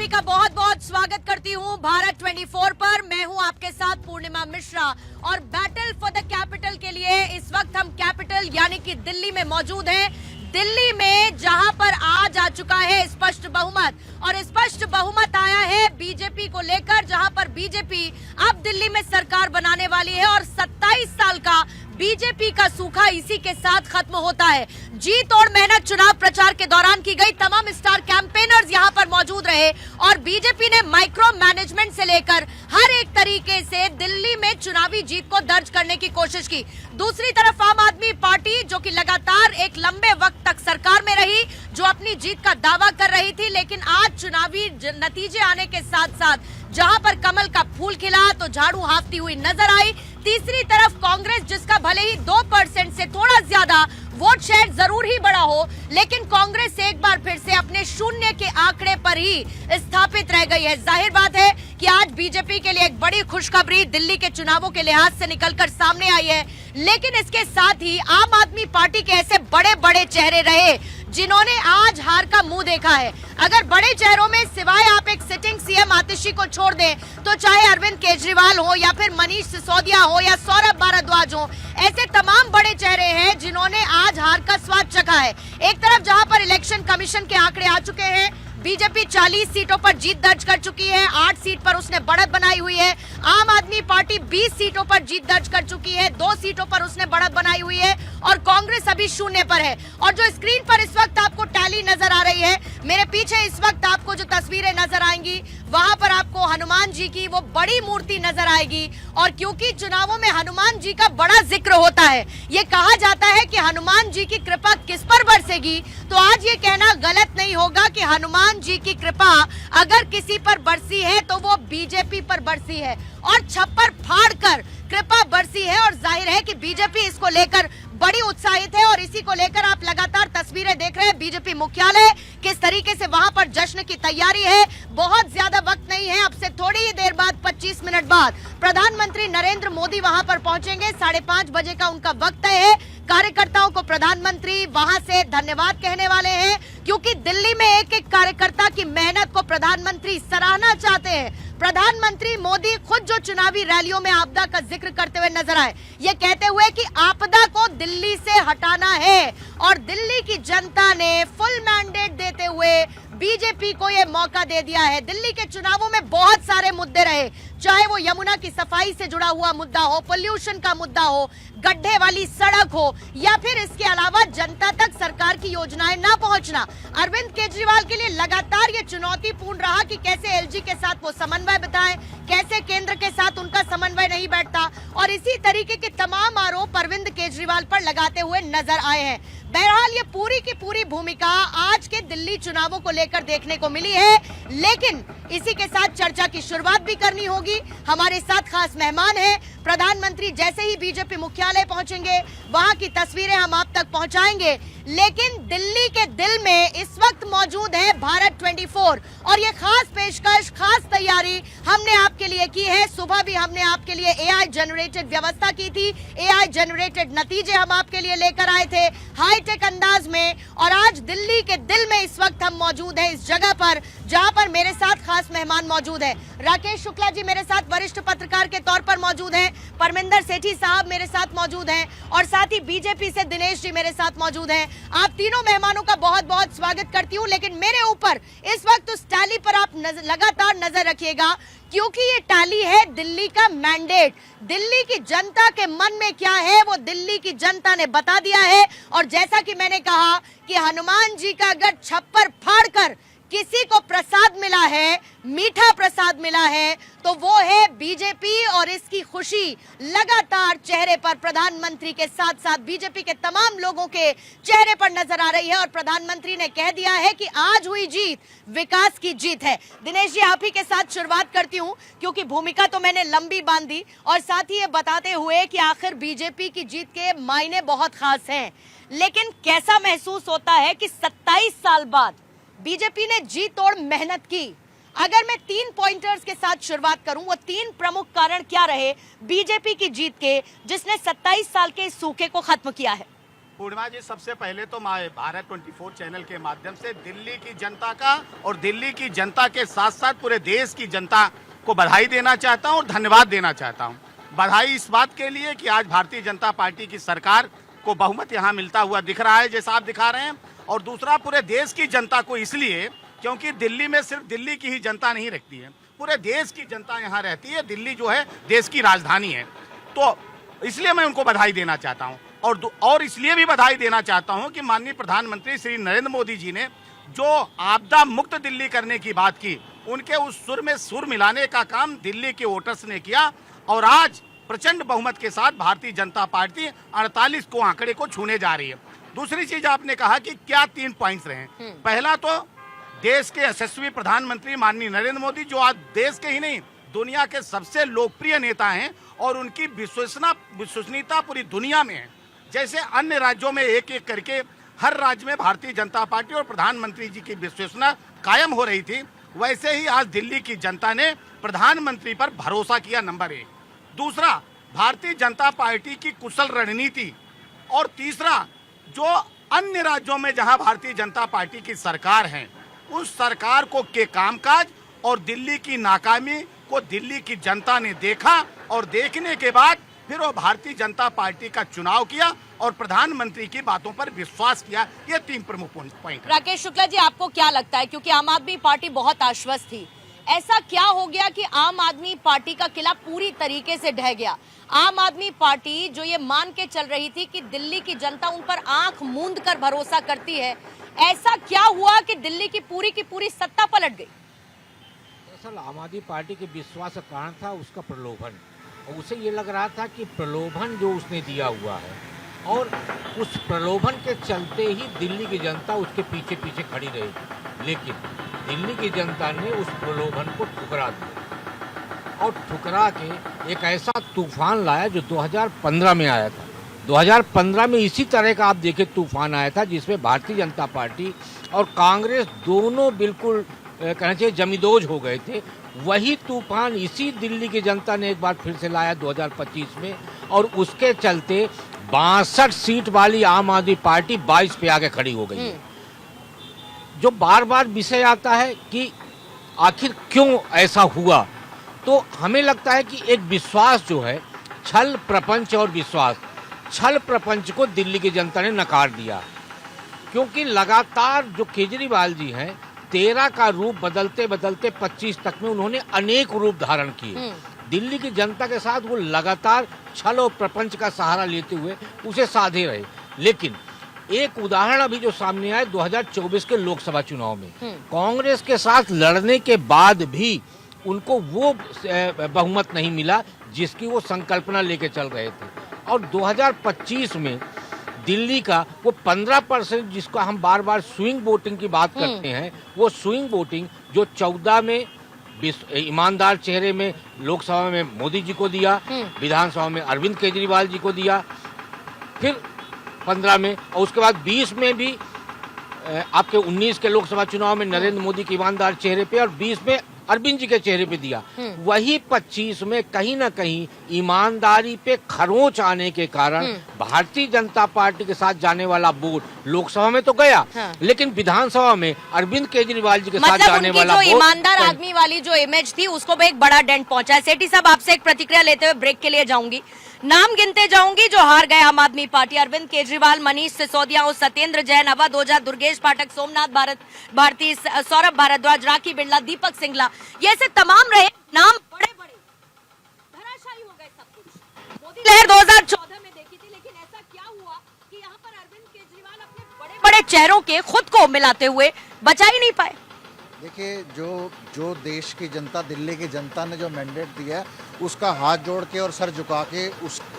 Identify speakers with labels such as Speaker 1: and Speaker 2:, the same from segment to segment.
Speaker 1: का बहुत बहुत स्वागत करती हूँ भारत 24 पर। मैं हूँ आपके साथ पूर्णिमा मिश्रा और बैटल फॉर द कैपिटल के लिए इस वक्त हम कैपिटल यानी कि दिल्ली में मौजूद हैं। दिल्ली में जहां पर आज आ चुका है स्पष्ट बहुमत और स्पष्ट बहुमत आया है बीजेपी को लेकर, जहां पर बीजेपी अब दिल्ली में सरकार बनाने वाली है और 27 साल का बीजेपी का सूखा इसी के साथ खत्म होता है। जीत और मेहनत चुनाव प्रचार के दौरान की गई, तमाम स्टार कैंपेनर्स यहां पर मौजूद रहे और बीजेपी ने माइक्रो मैनेजमेंट से लेकर हर एक तरीके से दिल्ली में चुनावी जीत को दर्ज करने की कोशिश की। दूसरी तरफ आम आदमी पार्टी जो कि लगातार एक लंबे वक्त तक सरकार में रही, जो अपनी जीत का दावा कर रही थी, लेकिन आज चुनावी नतीजे आने के साथ साथ जहां पर कमल का फूल खिला तो झाड़ू हाफती हुई नजर आई। तीसरी तरफ कांग्रेस, जिसका भले ही 2% से थोड़ा ज्यादा वोट शेयर जरूर ही बड़ा हो, लेकिन कांग्रेस एक बार फिर से अपने शून्य के आंकड़े पर ही स्थापित रह गई है। जाहिर बात है कि आज बीजेपी के लिए एक बड़ी खुशखबरी दिल्ली के चुनावों के लिहाज से निकलकर सामने आई है, लेकिन इसके साथ ही आम आदमी पार्टी के ऐसे बड़े बड़े चेहरे रहे जिन्होंने आज हार का मुंह देखा है। अगर बड़े चेहरों में सिवाय आप एक सिटिंग सीएम आतिशी को छोड़ दें तो चाहे अरविंद केजरीवाल हो या फिर मनीष सिसोदिया हो या सौरभ भारद्वाज हो, ऐसे तमाम बड़े चेहरे हैं जिन्होंने आज हार का स्वाद चखा है। एक तरफ जहां पर इलेक्शन कमीशन के आंकड़े आ चुके हैं, बीजेपी 40 सीटों पर जीत दर्ज कर चुकी है, 8 सीट पर उसने बढ़त बनाई हुई है। आम आदमी पार्टी 20 सीटों पर जीत दर्ज कर चुकी है, 2 सीटों पर उसने बढ़त बनाई हुई है और कांग्रेस अभी शून्य पर है। और जो स्क्रीन पर इस वक्त आपको टैली नजर आ रही है, मेरे पीछे इस वक्त आपको जो तस्वीरें नजर आएंगी वहां पर आपको हनुमान जी की वो बड़ी मूर्ति नजर आएगी। और क्योंकि चुनावों में हनुमान जी का बड़ा जिक्र होता है, ये कहा जाता है कि हनुमान जी की कृपा किस पर बरसेगी, तो आज ये कहना गलत नहीं होगा कि हनुमान जी की कृपा अगर किसी पर बरसी है तो वो बीजेपी पर बरसी है और छप्पर फाड़कर कृपा बरसी है। और जाहिर है कि बीजेपी इसको लेकर बड़ी उत्साहित है और इसी को लेकर आप लगातार तस्वीरें देख रहे हैं बीजेपी मुख्यालय किस तरीके से वहां पर जश्न की तैयारी है। बहुत ज्यादा वक्त नहीं है, अब से थोड़ी ही देर बाद 25 मिनट बाद प्रधानमंत्री नरेंद्र मोदी वहां पर पहुंचेंगे। 5:30 बजे का उनका वक्त है। कार्यकर्ताओं को प्रधानमंत्री वहां से धन्यवाद कहने वाले हैं, क्योंकि दिल्ली में एक एक कार्यकर्ता की मेहनत को प्रधानमंत्री सराहना चाहते हैं। प्रधानमंत्री मोदी खुद जो चुनावी रैलियों में आपदा का जिक्र करते हुए नजर आए, ये कहते हुए कि आपदा को दिल्ली से हटाना है और दिल्ली की जनता ने फुल मैंडेट देते हुए बीजेपी को ये मौका दे दिया है। दिल्ली के चुनावों में बहुत सारे मुद्दे रहे, चाहे वो यमुना की सफाई से जुड़ा हुआ मुद्दा हो, पोल्यूशन का मुद्दा हो, गड्ढे वाली सड़क हो या फिर इसके अलावा जनता तक सरकार की योजनाएं ना पहुंचना। अरविंद केजरीवाल के लिए लगातार ये चुनौतीपूर्ण रहा कि कैसे एलजी के साथ वो समन्वय बिताएं, कैसे केंद्र के साथ उनका समन्वय नहीं बैठता, और इसी तरीके के तमाम आरोप अरविंद केजरीवाल पर लगाते हुए नजर आए हैं। बहरहाल ये पूरी की पूरी भूमिका आज के दिल्ली चुनावों को लेकर देखने को मिली है, लेकिन इसी के साथ चर्चा की शुरुआत भी करनी होगी। हमारे साथ खास मेहमान हैं। प्रधानमंत्री जैसे ही बीजेपी मुख्यालय पहुंचेंगे वहां की तस्वीरें हम आप तक पहुंचाएंगे, लेकिन दिल्ली के दिल में इस वक्त मौजूद है भारत 24 और ये खास पेशकश, खास तैयारी हमने आपके लिए की है। सुबह भी हमने आपके लिए एआई जनरेटेड व्यवस्था की थी, एआई जनरेटेड नतीजे हम आपके लिए लेकर आए थे हाईटेक अंदाज में, और आज दिल्ली के दिल में इस वक्त हम मौजूद हैं इस जगह पर जहां पर मेरे साथ खास मेहमान मौजूद है। राकेश शुक्ला जी मेरे साथ वरिष्ठ पत्रकार के तौर पर मौजूद हैं, परमिंदर सेठी साहब मेरे साथ मौजूद हैं और साथ ही बीजेपी से दिनेश जी मेरे साथ मौजूद हैं। आप तीनों मेहमानों का बहुत बहुत स्वागत करती हूं, लेकिन मेरे ऊपर इस वक्त उस टैली पर आप लगातार नजर रखिएगा, क्योंकि ये टैली है दिल्ली का मैंडेट। दिल्ली की जनता के मन में क्या है वो दिल्ली की जनता ने बता दिया है। और जैसा कि मैंने कहा कि हनुमान जी का अगर छप्पर फाड़कर किसी को प्रसाद मिला है, मीठा प्रसाद मिला है, तो वो है बीजेपी, और इसकी खुशी लगातार चेहरे पर प्रधानमंत्री के साथ साथ बीजेपी के तमाम लोगों के चेहरे पर नजर आ रही है। और प्रधानमंत्री ने कह दिया है कि आज हुई जीत विकास की जीत है। दिनेश जी आप ही के साथ शुरुआत करती हूं, क्योंकि भूमिका तो मैंने लंबी बांधी और साथ ही ये बताते हुए कि आखिर बीजेपी की जीत के मायने बहुत खास हैं, लेकिन कैसा महसूस होता है कि 27 साल बाद बीजेपी ने जी तोड़ मेहनत की। अगर मैं 3 पॉइंटर्स के साथ शुरुआत करूं, वो 3 प्रमुख कारण क्या रहे बीजेपी की जीत के, जिसने 27 साल के इस सूखे को खत्म किया है?
Speaker 2: पूर्णिमा जी, सबसे पहले तो मैं भारत 24 चैनल के माध्यम से दिल्ली की जनता का और दिल्ली की जनता के साथ साथ पूरे देश की जनता को बधाई देना चाहता हूं और धन्यवाद देना चाहता हूं। बधाई इस बात के लिए कि आज भारतीय जनता पार्टी की सरकार को बहुमत यहां मिलता हुआ दिख रहा है, जैसा आप दिखा रहे हैं, और दूसरा पूरे देश की जनता को इसलिए क्योंकि दिल्ली में सिर्फ दिल्ली की ही जनता नहीं रहती है, पूरे देश की जनता यहाँ रहती है। दिल्ली जो है देश की राजधानी है, तो इसलिए मैं उनको बधाई देना चाहता हूँ। और इसलिए भी बधाई देना चाहता हूं कि माननीय प्रधानमंत्री श्री नरेंद्र मोदी जी ने जो आपदा मुक्त दिल्ली करने की बात की, उनके उस सुर में सुर मिलाने का काम दिल्ली के वोटर्स ने किया और आज प्रचंड बहुमत के साथ भारतीय जनता पार्टी 48 को आंकड़े को छूने जा रही है। दूसरी चीज आपने कहा कि क्या 3 पॉइंट्स रहे। पहला तो देश के यशस्वी प्रधानमंत्री माननीय नरेंद्र मोदी, जो आज देश के ही नहीं दुनिया के सबसे लोकप्रिय नेता हैं और उनकी विश्वसनीयता पूरी दुनिया में है। जैसे अन्य राज्यों में एक एक करके हर राज्य में भारतीय जनता पार्टी और प्रधानमंत्री जी की विश्वसनीयता कायम हो रही थी, वैसे ही आज दिल्ली की जनता ने प्रधानमंत्री पर भरोसा किया, नंबर 1। दूसरा, भारतीय जनता पार्टी की कुशल रणनीति, और तीसरा, जो अन्य राज्यों में जहां भारतीय जनता पार्टी की सरकार है, उस सरकार को के कामकाज और दिल्ली की नाकामी को दिल्ली की जनता ने देखा और देखने के बाद फिर वो भारतीय जनता पार्टी का चुनाव किया और प्रधानमंत्री की बातों पर विश्वास किया। ये 3 प्रमुख पॉइंट।
Speaker 1: राकेश शुक्ला जी, आपको क्या लगता है, क्योंकि आम आदमी पार्टी बहुत आश्वस्त थी, ऐसा क्या हो गया कि आम आदमी पार्टी का किला पूरी तरीके से ढह गया? आम आदमी पार्टी जो ये मान के चल रही थी कि दिल्ली की जनता उन पर आंख मूंद कर भरोसा करती है, ऐसा क्या हुआ कि दिल्ली की पूरी सत्ता पलट गई?
Speaker 3: दरअसल आम आदमी पार्टी के विश्वास का कारण था उसका प्रलोभन, और उसे ये लग रहा था कि प्रलोभन जो उसने दिया हुआ है, और उस प्रलोभन के चलते ही दिल्ली की जनता उसके पीछे पीछे खड़ी रही। लेकिन दिल्ली की जनता ने उस प्रलोभन को ठुकरा दिया और ठुकरा के एक ऐसा तूफान लाया जो 2015 में आया था। 2015 में इसी तरह का आप देखें तूफान आया था, जिसमें भारतीय जनता पार्टी और कांग्रेस दोनों बिल्कुल कहना चाहिए जमींदोज हो गए थे। वही तूफान इसी दिल्ली की जनता ने एक बार फिर से लाया 2025 में, और उसके चलते 62 सीट वाली आम आदमी पार्टी 22 पे आके खड़ी हो गई है। जो बार बार विषय आता है कि आखिर क्यों ऐसा हुआ, तो हमें लगता है कि एक विश्वास जो है, छल प्रपंच और विश्वास, छल प्रपंच को दिल्ली की जनता ने नकार दिया, क्योंकि लगातार जो केजरीवाल जी हैं 13 का रूप बदलते बदलते 25 तक में उन्होंने अनेक रूप धारण किए। दिल्ली की जनता के साथ वो लगातार छल और प्रपंच का सहारा लेते हुए उसे साधे रहे। लेकिन एक उदाहरण अभी जो सामने आया 2024 के लोकसभा चुनाव में, कांग्रेस के साथ लड़ने के बाद भी उनको वो बहुमत नहीं मिला जिसकी वो संकल्पना लेके चल रहे थे। और 2025 में दिल्ली का वो 15% जिसको हम बार बार स्विंग वोटिंग की बात करते हैं, वो स्विंग वोटिंग जो 14 में ईमानदार चेहरे में लोकसभा में मोदी जी को दिया, विधानसभा में अरविंद केजरीवाल जी को दिया, फिर 15 में, और उसके बाद 20 में भी आपके 19 के लोकसभा चुनाव में नरेंद्र मोदी के ईमानदार चेहरे पे, और 20 में अरविंद जी के चेहरे पे दिया। वही 25 में कहीं ना कहीं ईमानदारी पे खरोंच आने के कारण भारतीय जनता पार्टी के साथ जाने वाला वोट लोकसभा में तो गया, लेकिन विधानसभा में अरविंद केजरीवाल जी के साथ जाने वाला वोट,
Speaker 1: ईमानदार आदमी वाली जो इमेज थी उसको भी एक बड़ा डेंट पहुंचा है। सेठी साहब, आपसे एक प्रतिक्रिया लेते हुए ब्रेक के लिए जाऊंगी। नाम गिनते जाऊंगी जो हार गए आम आदमी पार्टी: अरविंद केजरीवाल, मनीष सिसोदिया, सत्येंद्र जैन, अवध ओझा, दुर्गेश पाठक, सोमनाथ भारती, सौरभ भारद्वाज, राखी बिरला, दीपक सिंगला, ये से तमाम रहे नाम, बड़े बड़े धराशायी हो गए सब कुछ। मोदी लहर 2014 में देखी थी, लेकिन ऐसा क्या हुआ कि यहाँ पर अरविंद केजरीवाल अपने बड़े बड़े चेहरों के खुद को मिलाते हुए बचा ही नहीं पाए?
Speaker 4: देखिए, जो देश की जनता, दिल्ली की जनता ने जो मैंडेट दिया है, उसका हाथ जोड़ के और सर झुका के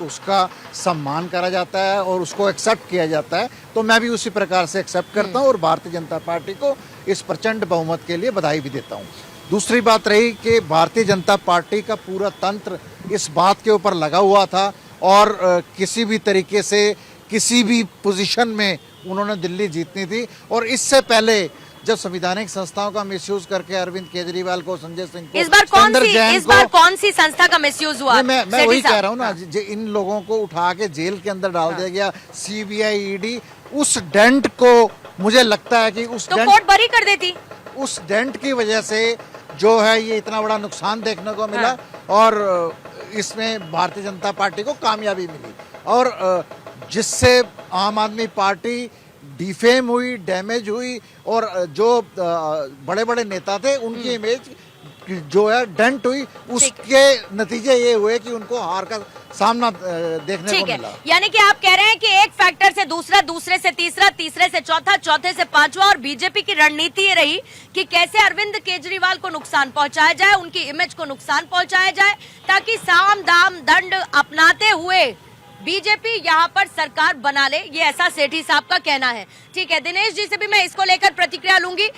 Speaker 4: उसका सम्मान करा जाता है और उसको एक्सेप्ट किया जाता है। तो मैं भी उसी प्रकार से एक्सेप्ट करता हूं और भारतीय जनता पार्टी को इस प्रचंड बहुमत के लिए बधाई भी देता हूं। दूसरी बात रही कि भारतीय जनता पार्टी का पूरा तंत्र इस बात के ऊपर लगा हुआ था और किसी भी तरीके से किसी भी पोजीशन में उन्होंने दिल्ली जीतनी थी। और इससे पहले जब संवैधानिक संस्थाओं का मिसयूज करके अरविंद केजरीवाल को, संजय सिंह को,
Speaker 1: इस बार
Speaker 4: सतेंद्र जैन
Speaker 1: इस बार
Speaker 4: को,
Speaker 1: कौन सी संस्था का मिसयूज हुआ?
Speaker 4: मैं
Speaker 1: सेठी
Speaker 4: वही
Speaker 1: साहब।
Speaker 4: कह रहा हूँ ना, इन लोगों को उठा के जेल के अंदर डाल दिया गया, सीबीआई, ईडी, उस डेंट को मुझे लगता है कि
Speaker 1: तो कोर्ट बरी कर देती।
Speaker 4: उस डेंट की वजह से जो है ये इतना बड़ा नुकसान देखने को मिला और इसमें भारतीय जनता पार्टी को कामयाबी मिली और जिससे आम आदमी पार्टी डिफेम हुई, डैमेज हुई और जो बड़े बड़े नेता थे उनकी इमेज जो है डेंट हुई, उसके नतीजे ये हुए कि उनको हार का सामना देखने को मिला।
Speaker 1: यानी कि आप कह रहे हैं कि एक फैक्टर से दूसरा, दूसरे से तीसरा, तीसरे से चौथा, चौथे से पांचवा और बीजेपी की रणनीति ये रही कि कैसे अरविंद केजरीवाल को नुकसान पहुंचाया जाए, उनकी इमेज को नुकसान पहुंचाया जाए, ताकि साम दाम दंड अपनाते हुए बीजेपी यहाँ पर सरकार बना ले। ये ऐसा सेठी साहब का कहना है। ठीक है, दिनेश जी से भी मैं इसको लेकर प्रतिक्रिया लूंगी।